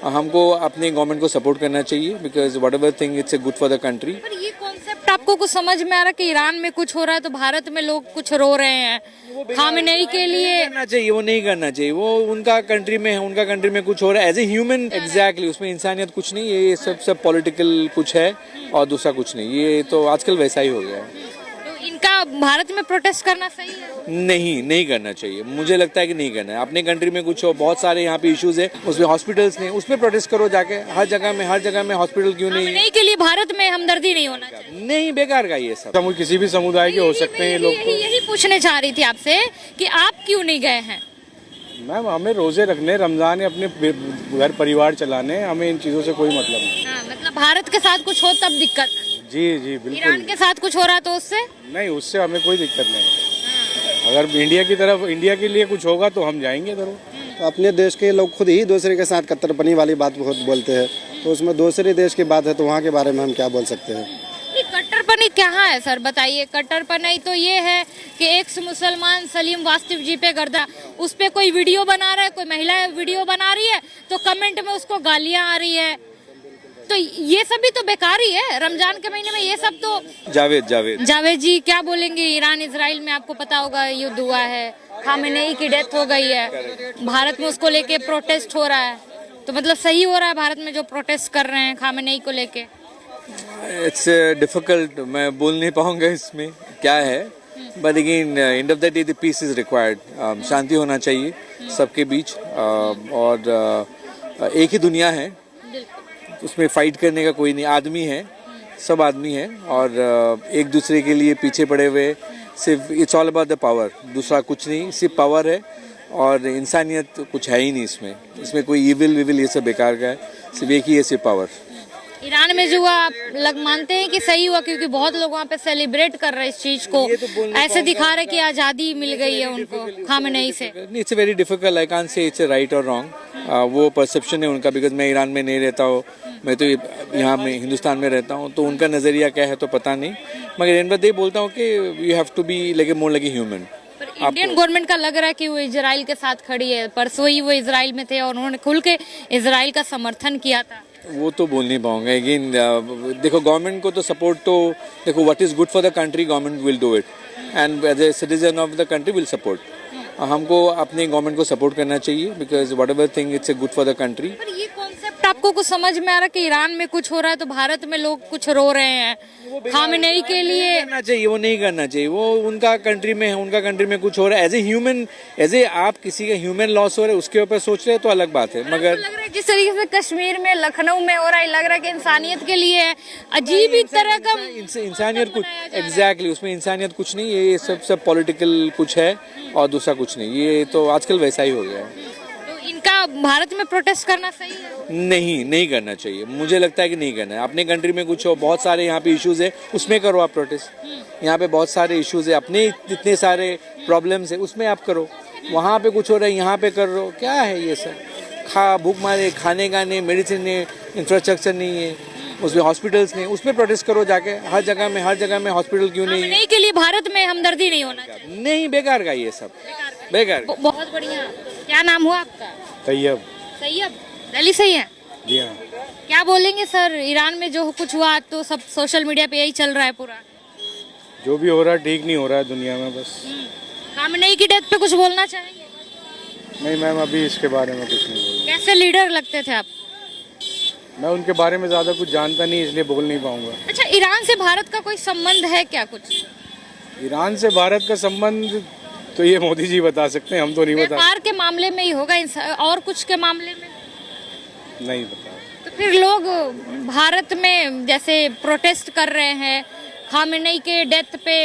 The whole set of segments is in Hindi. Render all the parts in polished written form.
हमको अपने गवर्नमेंट को सपोर्ट करना चाहिए because whatever thing it's good for the country. पर ये कॉन्सेप्ट आपको कुछ समझ में आ रहा है कि ईरान में कुछ हो रहा है तो भारत में लोग कुछ रो रहे हैं खामेनेई के लिए? करना चाहिए, वो नहीं करना चाहिए। वो उनका कंट्री में है, उनका कंट्री में कुछ हो रहा है एज ए ह्यूमन। एग्जैक्टली, उसमें इंसानियत कुछ नहीं, ये सब पॉलिटिकल कुछ है और दूसरा कुछ नहीं। ये तो आजकल वैसा ही हो गया है। तो इनका भारत में प्रोटेस्ट करना सही है? नहीं करना चाहिए। मुझे लगता है कि नहीं करना है। अपने कंट्री में कुछ हो, बहुत सारे यहाँ पे इश्यूज है, उसमें हॉस्पिटल्स नहीं, उसमें प्रोटेस्ट करो जाके। हर जगह में हॉस्पिटल क्यों नहीं है? खामेनेई के लिए भारत में हमदर्दी नहीं होना चाहिए? नहीं, बेकार का ये सब। किसी भी समुदाय के हो सकते हैं लोग। यही पूछने चाह रही थी आपसे कि आप क्यों नहीं गए हैं? मैम, हमें रोजे रखने, रमजान है, अपने घर परिवार चलाने, हमें इन चीजों से कोई मतलब नहीं। हाँ, मतलब भारत के साथ कुछ हो तब दिक्कत है। जी बिल्कुल। ईरान के साथ कुछ हो रहा तो उससे नहीं, उससे हमें कोई दिक्कत नहीं। अगर इंडिया की तरफ, इंडिया के लिए कुछ होगा तो हम जाएंगे जरूर। तो अपने देश के लोग खुद ही दूसरे के साथ कट्टरपनी वाली बात बहुत बोलते हैं, तो उसमें दूसरे देश की बात है तो वहाँ के बारे में हम क्या बोल सकते हैं? ये कट्टरपनी क्या है सर, बताइए। कट्टरपनी तो ये है कि एक मुसलमान सलीम वास्तव जी पे गर्दा, उस पे कोई वीडियो बना रहा है, कोई महिला वीडियो बना रही है तो कमेंट में उसको गालियां आ रही है। तो ये सब भी तो बेकार ही है। रमजान के महीने में ये सब तो। जावेद जी क्या बोलेंगे? ईरान इजराइल में आपको पता होगा युद्ध हुआ है, खामेनेई की डेथ हो गई है, भारत में उसको लेके प्रोटेस्ट हो रहा है, तो मतलब सही हो रहा है भारत में जो प्रोटेस्ट कर रहे हैं खामेनेई को लेके? इट्स डिफिकल्ट, मैं बोल नहीं पाऊंगा इसमें क्या है, but again end of the day the peace is required. शांति होना चाहिए सबके बीच, और एक ही दुनिया है, उसमें फाइट करने का कोई नहीं। आदमी है, सब आदमी है, और एक दूसरे के लिए पीछे पड़े हुए सिर्फ it's all about the power, दूसरा कुछ नहीं, सिर्फ पावर है और इंसानियत कुछ है ही नहीं इसमें कोई ईविल विविल ये सब बेकार का है, सिर्फ एक ही है, सिर्फ पावर। ईरान में जो हुआ आप मानते हैं कि सही हुआ? क्योंकि बहुत लोग वहाँ पे सेलिब्रेट कर रहे हैं इस चीज को, ऐसे दिखा रहे कि आजादी मिल गई है उनको खामेनेई से। It's very difficult, I can't say it's right और रॉन्ग। वो परसेप्शन है उनका, बिकॉज मैं ईरान में नहीं रहता हूँ, मैं तो यहाँ में हिंदुस्तान में रहता हूँ, तो उनका नजरिया क्या है तो पता नहीं, मगर इन बात ये बोलता हूँ कि you have to be like more like a human. Indian government का लग रहा है कि वो इजराइल के साथ खड़ी है। परसों ही वो इजराइल में थे और उन्होंने खुल के इजराइल का समर्थन किया था। वो तो बोल नहीं पाऊंगा। अगेन देखो, गवर्नमेंट को तो सपोर्ट तो देखो, what is good for the country government will do it, and as a citizen of the country will support. हमको अपने गवर्नमेंट को सपोर्ट करना चाहिए because whatever thing it's good for the country. पर ये कॉन्सेप्ट आपको कुछ समझ में आ रहा है कि ईरान में कुछ हो रहा है तो भारत में लोग कुछ रो रहे हैं खामेनेई के लिए? करना चाहिए, वो नहीं करना चाहिए। वो उनका कंट्री में है, उनका कंट्री में कुछ हो रहा है as a human, as a आप किसी का ह्यूमन लॉस हो रहा है उसके ऊपर सोच रहे हैं तो अलग बात है। मगर लग रहा है जिस तरीके से कश्मीर में, लखनऊ में हो रहा है, लग रहा है कि इंसानियत के लिए है, अजीब ही तरह का इंसानियत कुछ, एग्जैक्टली, उसमें इंसानियत कुछ नहीं, ये सब पॉलिटिकल कुछ है और दूसरा कुछ नहीं। ये तो आजकल वैसा ही हो गया है। तो इनका भारत में प्रोटेस्ट करना सही है? नहीं करना चाहिए। मुझे लगता है कि नहीं करना है। अपने कंट्री में कुछ हो, बहुत सारे यहाँ पे इश्यूज है, उसमें करो आप प्रोटेस्ट। यहाँ पे बहुत सारे इश्यूज है, अपने इतने सारे प्रॉब्लम्स है, उसमें आप करो। वहाँ पे कुछ हो रहा है, यहाँ पे कर रहे हो, क्या है ये सब? भूख मारे, खाने का नहीं, मेडिसिन नहीं, इंफ्रास्ट्रक्चर नहीं है, उसमें हॉस्पिटल्स नहीं, उसमें प्रोटेस्ट करो जाके। हर जगह में हॉस्पिटल क्यों नहीं है? के लिए भारत में हमदर्दी नहीं होना चाहिए? नहीं, बेकार का ये सब, बेकार। बहुत बढ़िया। क्या नाम हुआ आपका? तैयब। सैयद, दिल्ली से ही है? जी हाँ। क्या बोलेंगे सर, ईरान में जो कुछ हुआ तो सब सोशल मीडिया पे यही चल रहा है पूरा? जो भी हो रहा है ठीक नहीं हो रहा है दुनिया में, बस। खामेनेई की डेथ पे कुछ बोलना चाहेंगे? नहीं मैम, अभी इसके बारे में कुछ नहीं बोलूँगा। कैसे लीडर लगते थे आप? मैं उनके बारे में ज्यादा कुछ जानता नहीं, इसलिए बोल नहीं पाऊंगा। अच्छा, ईरान से भारत का कोई संबंध है क्या कुछ? ईरान से भारत का संबंध तो ये मोदी जी बता सकते हैं, हम तो नहीं बता। व्यापार के मामले में ही होगा, और कुछ के मामले में नहीं बता। तो फिर लोग भारत में जैसे प्रोटेस्ट कर रहे हैं, खामेनेई के डेथ पे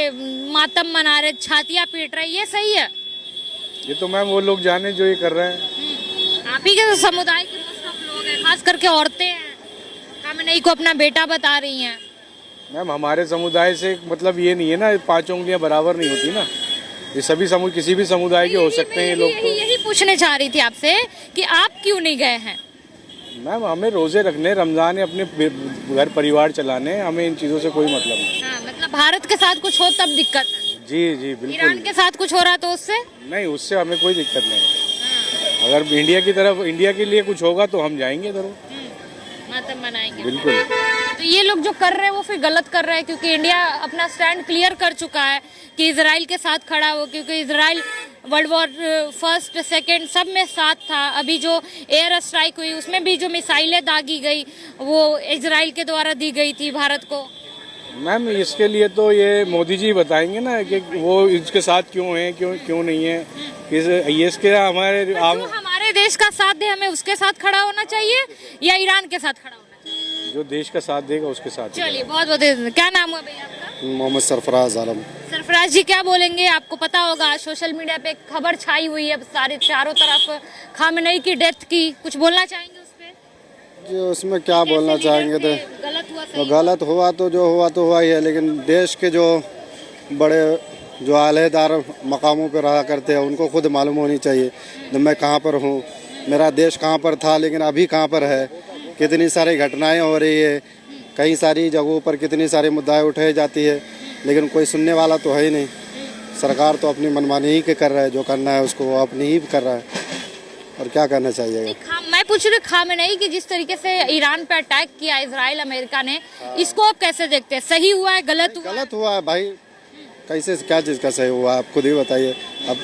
मातम मना रहे, छातियां पीट रहे, ये सही है? ये तो मैम वो लोग जाने जो ये कर रहे हैं। आप ही के तो समुदाय के मोस्ट ऑफ लोग हैं, खास करके औरतें हैं, खामेनेई को अपना बेटा बता रही हैं। मैम, हमारे समुदाय से मतलब ये नहीं है ना, 5 उंगलियां बराबर नहीं होती ना। ये सभी किसी भी समुदाय के हो सकते हैं ये लोग। यही पूछने चाह रही थी आपसे कि आप क्यों नहीं गए हैं? मैम, हमें रोजे रखने, रमजान है, अपने घर परिवार चलाने, हमें इन चीजों से कोई मतलब नहीं। हाँ, मतलब भारत के साथ कुछ हो तब दिक्कत है? जी ईरान बिल्कुल। के साथ कुछ हो रहा तो उससे नहीं, उससे हमें कोई दिक्कत नहीं। अगर इंडिया की तरफ, इंडिया के लिए कुछ होगा तो हम जाएंगे जरूर, मातम मनाएंगे। बिल्कुल। तो ये लोग जो कर रहे हैं वो फिर गलत कर रहे हैं, क्योंकि इंडिया अपना स्टैंड क्लियर कर चुका है कि इजराइल के साथ खड़ा हो, क्योंकि Israel world war first second सब में साथ था। अभी जो एयर स्ट्राइक हुई उसमें भी जो मिसाइलें दागी गई वो इजराइल के द्वारा दी गई थी भारत को। मैम इसके लिए तो ये मोदी जी बताएंगे ना कि वो इसके साथ क्यों हैं, क्यों नहीं है। ये इसके हमारे जो हमारे देश का साथ दे हमें उसके साथ खड़ा होना चाहिए या ईरान के साथ खड़ा होना चाहिए? जो देश का साथ देगा उसके साथ। चलिए बहुत बहुत, क्या नाम हुआ भैया आपका? मोहम्मद सरफराज आलम। सरफराज जी क्या बोलेंगे? आपको पता होगा सोशल मीडिया पे एक खबर छाई हुई है सारे चारों तरफ खामेनेई की डेथ की, कुछ बोलना चाहेंगे उस पे? जो उसमें क्या बोलना चाहेंगे, तो गलत हुआ तो गलत हुआ तो जो हुआ तो हुआ ही है, लेकिन देश के जो बड़े जो आलेदार मकामों पर रहा करते हैं उनको खुद मालूम होनी चाहिए कि मैं कहाँ पर हूँ, मेरा देश कहाँ पर था लेकिन अभी कहाँ पर है। कितनी सारी घटनाएं हो रही है, कई सारी जगहों पर कितनी सारी मुद्दाएं उठाई जाती है, लेकिन कोई सुनने वाला तो है ही नहीं। सरकार तो अपनी मनमानी ही के कर रहा है, जो करना है उसको वो अपनी ही कर रहा है, और क्या करना चाहिए। मैं पूछ रही खामेनेई की जिस तरीके से ईरान पे अटैक किया इजराइल अमेरिका ने, इसको आप कैसे देखते हैं? सही हुआ है, गलत हुआ? गलत हुआ है भाई, कैसे क्या चीज़ का सही हुआ आप खुद ही बताइए। अब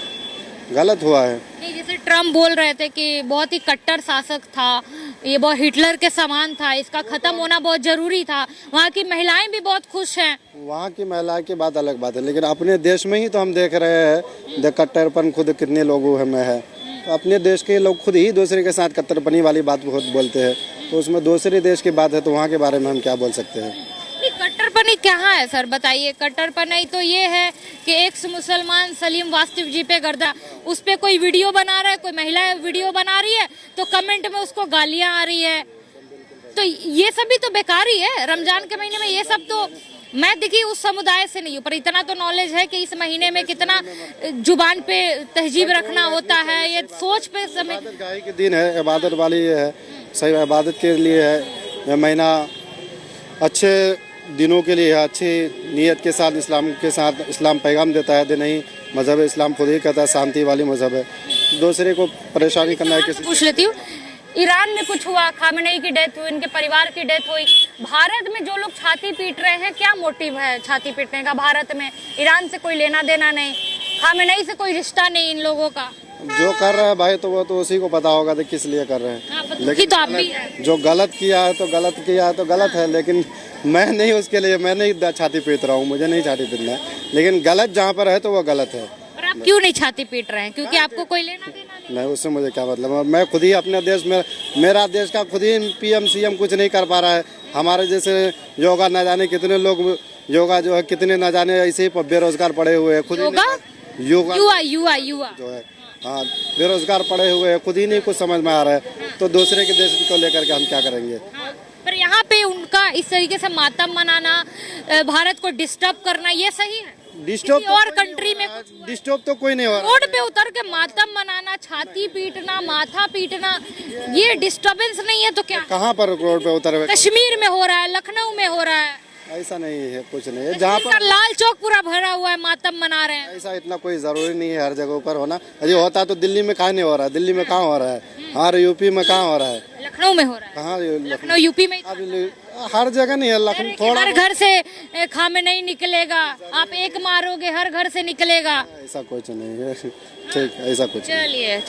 गलत हुआ है। नहीं, जैसे ट्रम्प बोल रहे थे कि बहुत ही कट्टर शासक था, ये बहुत हिटलर के समान था, इसका खत्म होना बहुत जरूरी था। वहाँ की महिलाएं भी बहुत खुश हैं। वहाँ की महिला की बात अलग बात है, लेकिन अपने देश में ही तो हम देख रहे हैं कट्टरपन खुद कितने लोगों में है। तो अपने देश के लोग खुद ही दूसरे के साथ कट्टरपनी वाली बात बहुत बोलते हैं, तो उसमें दूसरे देश की बात है, तो वहाँ के बारे में हम क्या बोल सकते हैं। कट्टरपनी कहाँ है सर, बताइए? कट्टरपनी तो ये है कि एक्स मुसलमान सलीम वास्तव जी पे गर्दा, उस पे कोई वीडियो बना रहा है, कोई महिला वीडियो बना रही है तो कमेंट में उसको गालियां आ रही है। तो ये सब भी तो बेकार ही है। रमजान के महीने में ये सब तो, मैं देखिए उस समुदाय से नहीं हूँ पर इतना तो नॉलेज है कि इस महीने में कितना जुबान पे तहजीब रखना होता है, ये सोच पे समय के दिन है, इबादत वाली है, सही इबादत के लिए है। यह महीना अच्छे दिनों के लिए है, अच्छी नीयत के साथ इस्लाम पैगाम देता है। नहीं, मजहब इस्लाम खुद ही कहता है शांति वाली मजहब है, दूसरे को परेशानी करना है किसी। पूछ लेती हूँ, ईरान में कुछ हुआ, खामेनेई की डेथ हुई, उनके परिवार की डेथ हुई, भारत में जो लोग छाती पीट रहे हैं, क्या मोटिव है छाती पीटने का? भारत में ईरान से कोई लेना देना नहीं, खामेनेई से कोई रिश्ता नहीं इन लोगों का। जो कर रहा है भाई तो वो तो उसी को पता होगा तो किस लिए कर रहे हैं। लेकिन तो आप भी है। जो गलत किया है तो गलत है, लेकिन मैं नहीं उसके लिए, मैं नहीं छाती पीट रहा हूँ, मुझे नहीं छाती पीटना है, लेकिन गलत जहाँ पर है तो वो गलत है। और आप क्यों नहीं छाती पीट रहे हैं? क्योंकि आपको कोई लेना देना नहीं, उससे मुझे क्या मतलब है। मैं खुद ही अपने देश में, मेरा देश का खुद ही पीएम सीएम कुछ नहीं कर पा रहा है। हमारे जैसे योगा न जाने कितने लोग योगा जो है कितने न जाने ऐसे ही बेरोजगार पड़े हुए हैं। खुद योगा युवा जो है, हाँ, बेरोजगार पड़े हुए हैं, खुद ही नहीं कुछ समझ में आ रहा है, तो दूसरे के देश को लेकर के हम क्या करेंगे। पर यहाँ पे उनका इस तरीके से मातम मनाना, भारत को डिस्टर्ब करना, ये सही है? डिस्टर्ब और कंट्री में डिस्टर्ब तो कोई नहीं हो रहा। रोड पे उतर के मातम मनाना, छाती पीटना, माथा पीटना, ये डिस्टर्बेंस नहीं है तो क्या? कहाँ पर रोड पे उतर? कश्मीर में हो रहा है, लखनऊ में हो रहा है, ऐसा नहीं है, कुछ नहीं है। जहाँ पर लाल चौक पूरा भरा हुआ है, मातम मना रहे हैं। ऐसा इतना कोई जरूरी नहीं है हर जगह पर होना। अरे होता तो दिल्ली में कहाँ नहीं हो रहा है, दिल्ली में कहाँ हो रहा है, हमारे यूपी में कहाँ हो रहा है, लखनऊ में हो रहा है। कहाँ लखनऊ यूपी में हर जगह नहीं है। लखनऊ थोड़ा हर घर से खामेनेई निकलेगा, आप एक मारोगे हर घर से निकलेगा। ऐसा कुछ नहीं है। ठीक, ऐसा कुछ नहीं। चलिए।